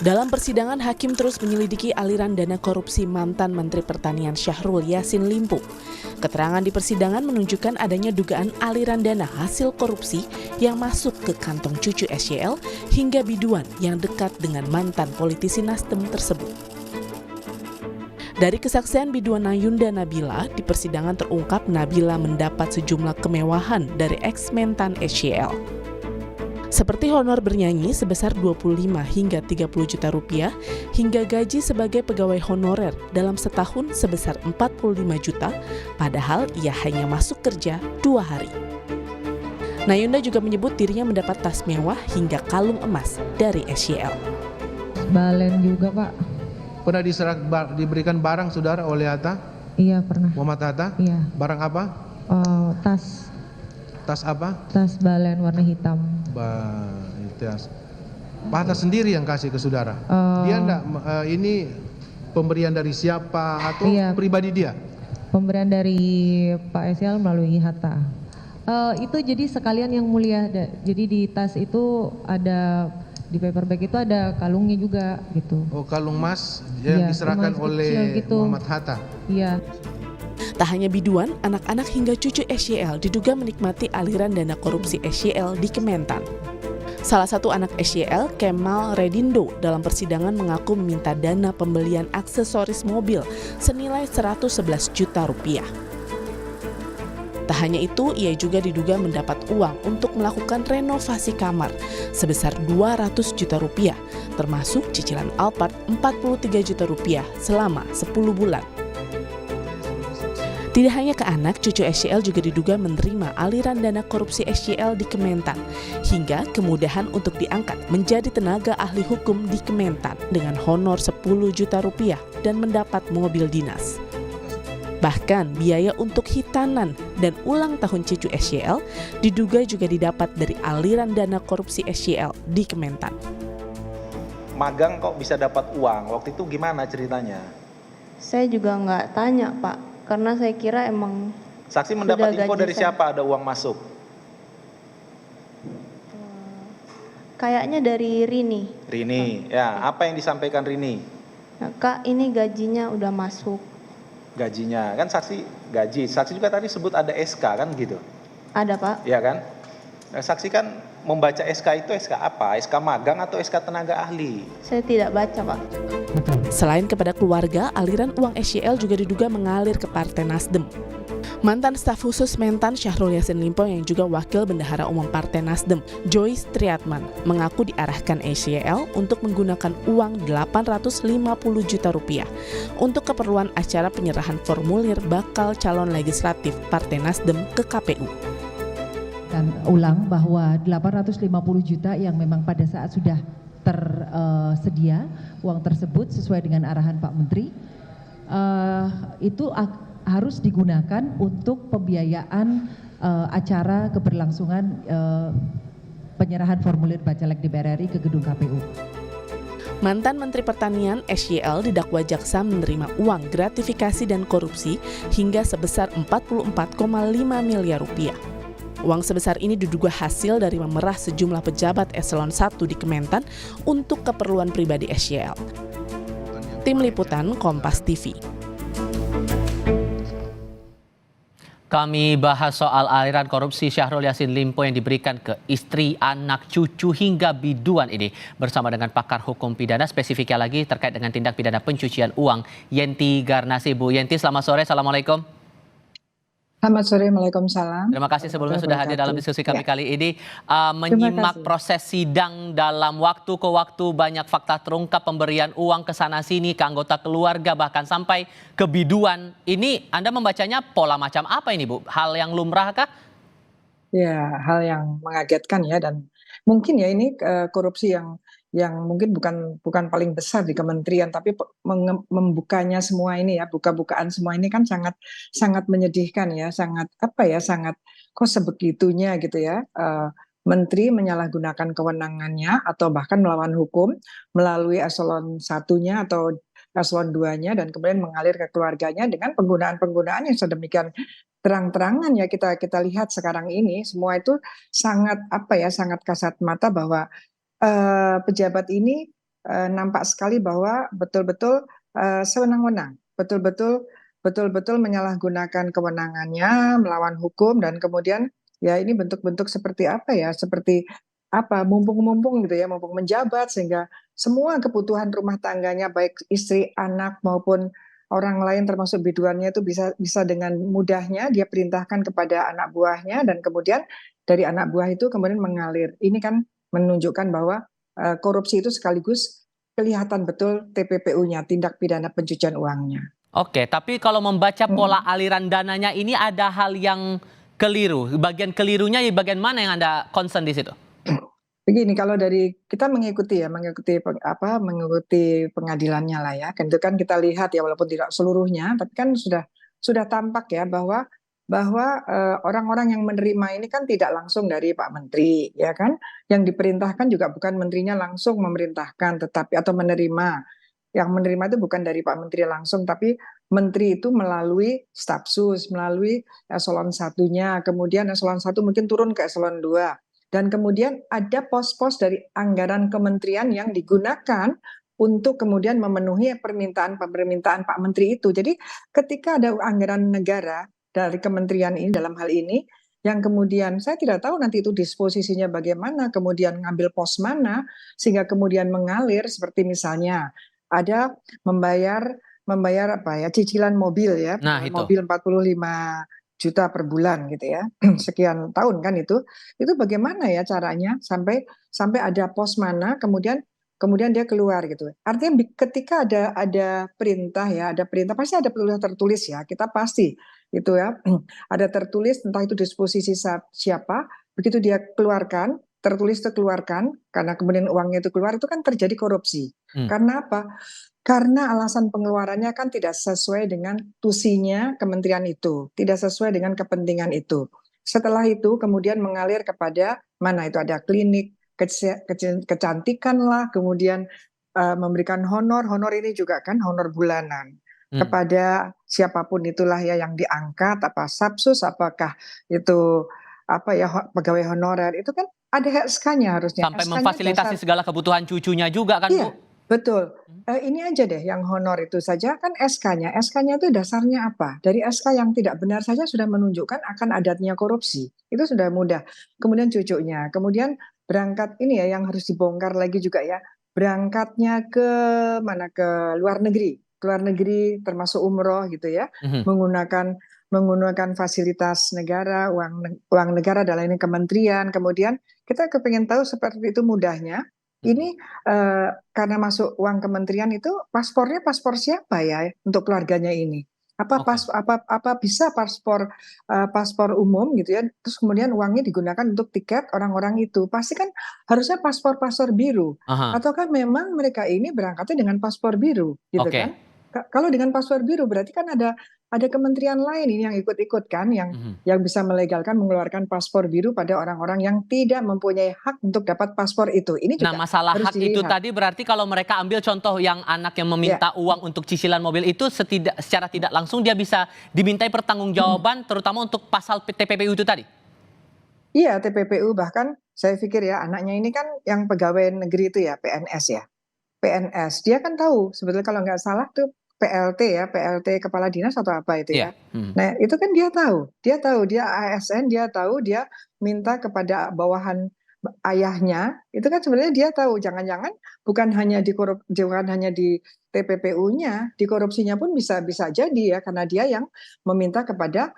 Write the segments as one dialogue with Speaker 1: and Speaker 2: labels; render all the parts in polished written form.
Speaker 1: Dalam persidangan, hakim terus menyelidiki aliran dana korupsi mantan Menteri Pertanian Syahrul Yassin Limpo. Keterangan di persidangan menunjukkan adanya dugaan aliran dana hasil korupsi yang masuk ke kantong cucu SYL hingga biduan yang dekat dengan mantan politisi Nasdem tersebut. Dari kesaksian biduan Nayunda Nabila, di persidangan terungkap Nabila mendapat sejumlah kemewahan dari ex-mentan SYL. Seperti honor bernyanyi sebesar 25 hingga 30 juta rupiah, hingga gaji sebagai pegawai honorer dalam setahun sebesar 45 juta, padahal ia hanya masuk kerja 2 hari. Nayunda juga menyebut dirinya mendapat tas mewah hingga kalung emas dari SYL.
Speaker 2: Balen juga, Pak.
Speaker 3: Pernah diberikan barang saudara oleh Hatta?
Speaker 2: Iya, pernah.
Speaker 3: Muhammad Hatta?
Speaker 2: Iya.
Speaker 3: Barang apa?
Speaker 2: Tas.
Speaker 3: Tas apa?
Speaker 2: Tas balen warna hitam.
Speaker 3: Tas. Pak Hatta sendiri yang kasih ke saudara? Dia enggak, ini pemberian dari siapa atau
Speaker 2: iya,
Speaker 3: pribadi dia?
Speaker 2: Pemberian dari Pak SYL melalui Hatta. Itu jadi sekalian yang mulia. Jadi di tas itu ada, di paper bag itu ada kalungnya juga gitu.
Speaker 3: Oh, kalung emas yang diserahkan oleh
Speaker 2: gitu.
Speaker 3: Muhammad Hatta?
Speaker 2: Iya.
Speaker 1: Tak hanya biduan, anak-anak hingga cucu SYL diduga menikmati aliran dana korupsi SYL di Kementan. Salah satu anak SYL, Kemal Redindo, dalam persidangan mengaku meminta dana pembelian aksesoris mobil senilai 111 juta rupiah. Tak hanya itu, ia juga diduga mendapat uang untuk melakukan renovasi kamar sebesar 200 juta rupiah, termasuk cicilan Alphard 43 juta rupiah selama 10 bulan. Tidak hanya ke anak, cucu SYL juga diduga menerima aliran dana korupsi SYL di Kementan, hingga kemudahan untuk diangkat menjadi tenaga ahli hukum di Kementan dengan honor 10 juta rupiah dan mendapat mobil dinas. Bahkan biaya untuk hitanan dan ulang tahun cucu SYL diduga juga didapat dari aliran dana korupsi SYL di Kementan.
Speaker 4: Magang kok bisa dapat uang, waktu itu gimana ceritanya?
Speaker 5: Saya juga nggak tanya, Pak. Karena saya kira emang
Speaker 4: saksi mendapat info dari siapa ada uang masuk?
Speaker 5: Kayaknya dari Rini.
Speaker 4: Rini, ya. Apa yang disampaikan Rini?
Speaker 5: Nah, Kak, ini gajinya udah masuk.
Speaker 4: Gajinya, kan saksi gaji. Saksi juga tadi sebut ada SK kan gitu?
Speaker 5: Ada, Pak.
Speaker 4: Iya kan? Nah, saksi kan membaca SK itu SK apa? SK magang atau SK tenaga ahli?
Speaker 5: Saya tidak baca, Pak.
Speaker 1: Selain kepada keluarga, aliran uang SYL juga diduga mengalir ke Partai Nasdem. Mantan staf khusus Mentan Syahrul Yassin Limpo yang juga wakil bendahara umum Partai Nasdem, Joyce Triatman, mengaku diarahkan SYL untuk menggunakan uang 850 juta rupiah untuk keperluan acara penyerahan formulir bakal calon legislatif Partai Nasdem ke KPU.
Speaker 6: Dan ulang bahwa 850 juta yang memang pada saat sudah tersedia uang tersebut sesuai dengan arahan Pak Menteri itu harus digunakan untuk pembiayaan acara keberlangsungan penyerahan formulir bacalek DPR RI ke gedung KPU.
Speaker 1: Mantan Menteri Pertanian SYL didakwa jaksa menerima uang gratifikasi dan korupsi hingga sebesar 44,5 miliar rupiah. Uang sebesar ini diduga hasil dari memerah sejumlah pejabat eselon 1 di Kementan untuk keperluan pribadi SYL. Tim Liputan Kompas TV.
Speaker 7: Kami bahas soal aliran korupsi Syahrul Yassin Limpo yang diberikan ke istri, anak, cucu hingga biduan ini bersama dengan pakar hukum pidana, spesifiknya lagi terkait dengan tindak pidana pencucian uang, Yenti Garnasi. Bu Yenti, selamat sore. Assalamualaikum.
Speaker 8: Selamat sore, Waalaikumsalam.
Speaker 7: Terima kasih sebelumnya sudah hadir dalam diskusi kami kali ini. Menyimak proses sidang dalam waktu ke waktu, banyak fakta terungkap, pemberian uang ke sana sini ke anggota keluarga, bahkan sampai ke biduan. Ini Anda membacanya pola macam apa ini, Bu? Hal yang lumrah kah?
Speaker 8: Ya, hal yang mengagetkan ya, dan mungkin ya ini korupsi yang mungkin bukan paling besar di kementerian, tapi membukanya semua ini ya, buka-bukaan semua ini kan sangat sangat menyedihkan ya, sangat sangat kok sebegitunya gitu ya. Menteri menyalahgunakan kewenangannya atau bahkan melawan hukum melalui eselon satunya atau eselon 2-nya dan kemudian mengalir ke keluarganya dengan penggunaan yang sedemikian terang-terangan ya, kita lihat sekarang ini semua itu sangat sangat kasat mata bahwa pejabat ini nampak sekali bahwa betul-betul sewenang-wenang, betul-betul menyalahgunakan kewenangannya, melawan hukum, dan kemudian ya ini bentuk-bentuk seperti apa ya, seperti apa, mumpung-mumpung gitu ya, mumpung menjabat, sehingga semua kebutuhan rumah tangganya, baik istri, anak maupun orang lain termasuk biduannya itu bisa dengan mudahnya dia perintahkan kepada anak buahnya, dan kemudian dari anak buah itu kemudian mengalir. Ini kan menunjukkan bahwa korupsi itu sekaligus kelihatan betul TPPU-nya, tindak pidana pencucian uangnya.
Speaker 7: Oke, tapi kalau membaca pola
Speaker 8: Hmm.
Speaker 7: aliran dananya ini ada hal yang keliru. Bagian kelirunya di bagian mana yang Anda concern di situ?
Speaker 8: Begini, kalau dari kita mengikuti pengadilannya lah ya, kan itu kan kita lihat ya, walaupun tidak seluruhnya, tapi kan sudah tampak ya bahwa orang-orang yang menerima ini kan tidak langsung dari Pak Menteri, ya kan? Yang diperintahkan juga bukan menterinya langsung memerintahkan, tetapi atau menerima. Yang menerima itu bukan dari Pak Menteri langsung, tapi Menteri itu melalui stafsus, melalui eselon satunya, kemudian eselon 1 mungkin turun ke eselon 2. Dan kemudian ada pos-pos dari anggaran kementerian yang digunakan untuk kemudian memenuhi permintaan Pak Menteri itu. Jadi ketika ada anggaran negara dari kementerian ini dalam hal ini, yang kemudian saya tidak tahu nanti itu disposisinya bagaimana, kemudian ngambil pos mana, sehingga kemudian mengalir seperti misalnya ada membayar apa ya, cicilan mobil ya,
Speaker 7: Nah, itu.
Speaker 8: mobil 45 juta per bulan gitu ya, sekian tahun kan itu bagaimana ya caranya sampai ada pos mana, kemudian dia keluar gitu. Artinya ketika ada perintah ya, ada perintah pasti ada tertulis ya, kita pasti itu ya, ada tertulis entah itu disposisi siapa, begitu dia keluarkan, tertulis itu keluarkan, karena kemudian uangnya itu keluar, itu kan terjadi korupsi. Karena apa? Karena alasan pengeluarannya kan tidak sesuai dengan tusinya kementerian itu, tidak sesuai dengan kepentingan itu. Setelah itu kemudian mengalir kepada mana itu ada klinik, kecantikan lah, kemudian memberikan honor ini juga kan honor bulanan kepada siapapun itulah ya yang diangkat, apa Sapsus, apakah itu apa ya pegawai honorer, itu kan ada SK-nya harusnya.
Speaker 7: Sampai
Speaker 8: SK-nya
Speaker 7: memfasilitasi segala kebutuhan cucunya juga kan,
Speaker 8: iya,
Speaker 7: Bu?
Speaker 8: betul. Ini aja deh yang honor itu saja kan SK-nya. SK-nya itu dasarnya apa? Dari SK yang tidak benar saja sudah menunjukkan akan adanya korupsi. Itu sudah mudah. Kemudian cucunya, kemudian berangkat ini ya yang harus dibongkar lagi juga ya. Berangkatnya ke mana, ke luar negeri. Ke luar negeri termasuk umroh gitu ya. Menggunakan fasilitas negara, uang negara dalam ini kementerian. Kemudian kita kepengen tahu seperti itu mudahnya. Ini karena masuk uang kementerian itu paspornya paspor siapa ya untuk keluarganya ini? Apa bisa paspor umum gitu ya? Terus kemudian uangnya digunakan untuk tiket orang-orang itu. Pasti kan harusnya paspor biru.
Speaker 7: Aha.
Speaker 8: Atau kan memang mereka ini berangkatnya dengan paspor biru gitu
Speaker 7: Oke.
Speaker 8: kan? Kalau dengan paspor biru berarti kan ada kementerian lain ini yang ikut-ikut kan, yang bisa melegalkan mengeluarkan paspor biru pada orang-orang yang tidak mempunyai hak untuk dapat paspor itu. Ini
Speaker 7: Nah,
Speaker 8: juga
Speaker 7: masalah
Speaker 8: harus
Speaker 7: hak itu
Speaker 8: dilihat.
Speaker 7: tadi berarti kalau mereka ambil contoh yang anak yang meminta uang untuk cicilan mobil itu secara tidak langsung dia bisa dimintai pertanggungjawaban terutama untuk pasal TPPU itu tadi?
Speaker 8: Iya, TPPU, bahkan saya pikir ya anaknya ini kan yang pegawai negeri itu ya, PNS ya. PNS, dia kan tahu sebetulnya kalau nggak salah tuh PLT ya, PLT kepala dinas atau apa itu
Speaker 7: Iya.
Speaker 8: ya. Nah, itu kan dia tahu, dia ASN, dia tahu, dia minta kepada bawahan ayahnya, itu kan sebenarnya dia tahu, jangan-jangan bukan hanya di TPPU-nya, di korupsinya pun bisa jadi ya, karena dia yang meminta kepada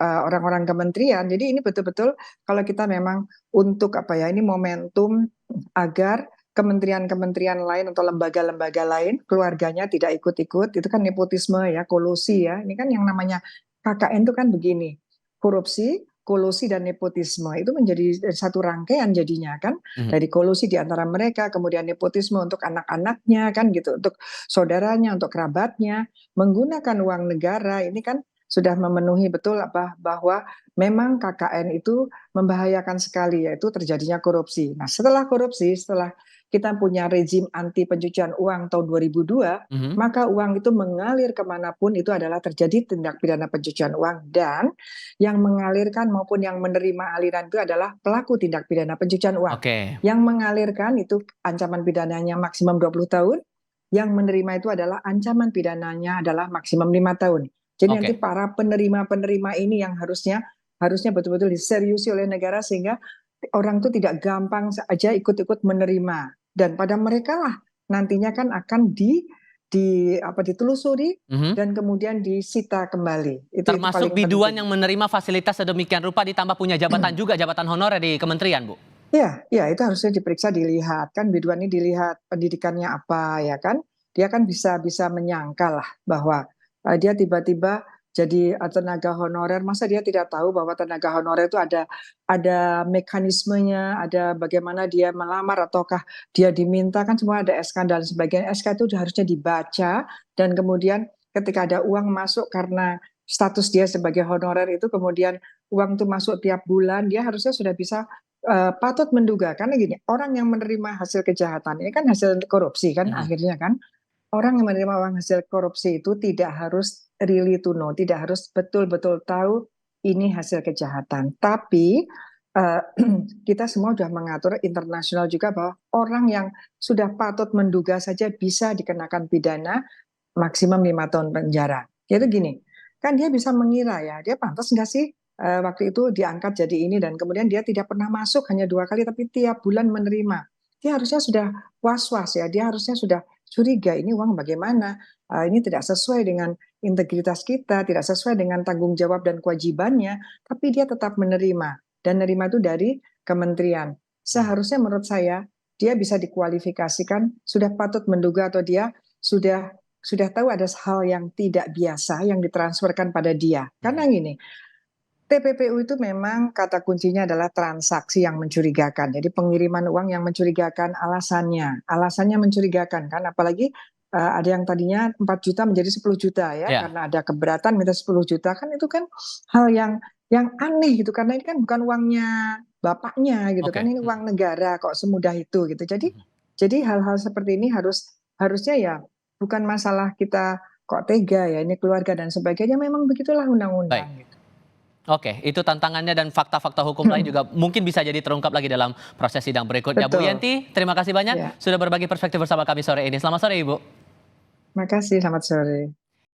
Speaker 8: orang-orang kementerian. Jadi ini betul-betul kalau kita memang untuk apa ya, ini momentum agar kementerian-kementerian lain atau lembaga-lembaga lain keluarganya tidak ikut-ikut, itu kan nepotisme ya, kolusi ya. Ini kan yang namanya KKN itu kan begini, korupsi, kolusi dan nepotisme itu menjadi satu rangkaian jadinya kan, dari kolusi di antara mereka, kemudian nepotisme untuk anak-anaknya kan gitu, untuk saudaranya, untuk kerabatnya, menggunakan uang negara. Ini kan sudah memenuhi betul bahwa memang KKN itu membahayakan sekali, yaitu terjadinya korupsi. Nah, setelah korupsi, setelah kita punya rezim anti pencucian uang tahun 2002, maka uang itu mengalir kemanapun itu adalah terjadi tindak pidana pencucian uang, dan yang mengalirkan maupun yang menerima aliran itu adalah pelaku tindak pidana pencucian uang. Yang mengalirkan itu ancaman pidananya maksimum 20 tahun, yang menerima itu adalah ancaman pidananya adalah maksimum 5 tahun. Jadi nanti para penerima-penerima ini yang harusnya betul-betul diseriusi oleh negara sehingga orang itu tidak gampang saja ikut-ikut menerima, dan pada mereka lah nantinya kan akan ditelusuri dan kemudian disita kembali.
Speaker 7: Termasuk biduan yang menerima fasilitas sedemikian rupa ditambah punya jabatan juga, jabatan honorer di kementerian, Bu.
Speaker 8: Ya, itu harusnya diperiksa, dilihat kan biduan ini, dilihat pendidikannya apa ya kan. Dia kan bisa menyangkal lah bahwa dia tiba-tiba jadi tenaga honorer, masa dia tidak tahu bahwa tenaga honorer itu ada mekanismenya, ada bagaimana dia melamar ataukah dia diminta, kan semua ada SK dan sebagainya. SK itu harusnya dibaca, dan kemudian ketika ada uang masuk karena status dia sebagai honorer itu, kemudian uang itu masuk tiap bulan, dia harusnya sudah bisa patut menduga, karena gini, orang yang menerima hasil kejahatan ini kan hasil korupsi kan akhirnya kan. Orang yang menerima uang hasil korupsi itu tidak harus really to know, tidak harus betul-betul tahu ini hasil kejahatan. Tapi kita semua sudah mengatur internasional juga bahwa orang yang sudah patut menduga saja bisa dikenakan pidana maksimum 5 tahun penjara. Yaitu gini, kan dia bisa mengira ya, dia pantas nggak sih waktu itu diangkat jadi ini, dan kemudian dia tidak pernah masuk, hanya 2 kali tapi tiap bulan menerima. Dia harusnya sudah was-was ya, dia harusnya sudah curiga, ini uang bagaimana, ini tidak sesuai dengan integritas kita, tidak sesuai dengan tanggung jawab dan kewajibannya, tapi dia tetap menerima, dan menerima itu dari kementerian. Seharusnya menurut saya dia bisa dikualifikasikan sudah patut menduga, atau dia sudah tahu ada hal yang tidak biasa yang ditransferkan pada dia. Karena gini, TPPU itu memang kata kuncinya adalah transaksi yang mencurigakan. Jadi pengiriman uang yang mencurigakan, alasannya mencurigakan kan, apalagi ada yang tadinya 4 juta menjadi 10 juta ya, karena ada keberatan minta 10 juta kan, itu kan hal yang aneh gitu, karena ini kan bukan uangnya bapaknya gitu kan, ini uang negara kok semudah itu gitu. Jadi hal-hal seperti ini harusnya ya bukan masalah kita kok tega ya, ini keluarga dan sebagainya, memang begitulah undang-undang gitu.
Speaker 7: Oke, itu tantangannya, dan fakta-fakta hukum lain juga mungkin bisa jadi terungkap lagi dalam proses sidang berikutnya. Bu Yenti, terima kasih banyak sudah berbagi perspektif bersama kami sore ini. Selamat sore, Ibu.
Speaker 8: Terima kasih, selamat sore.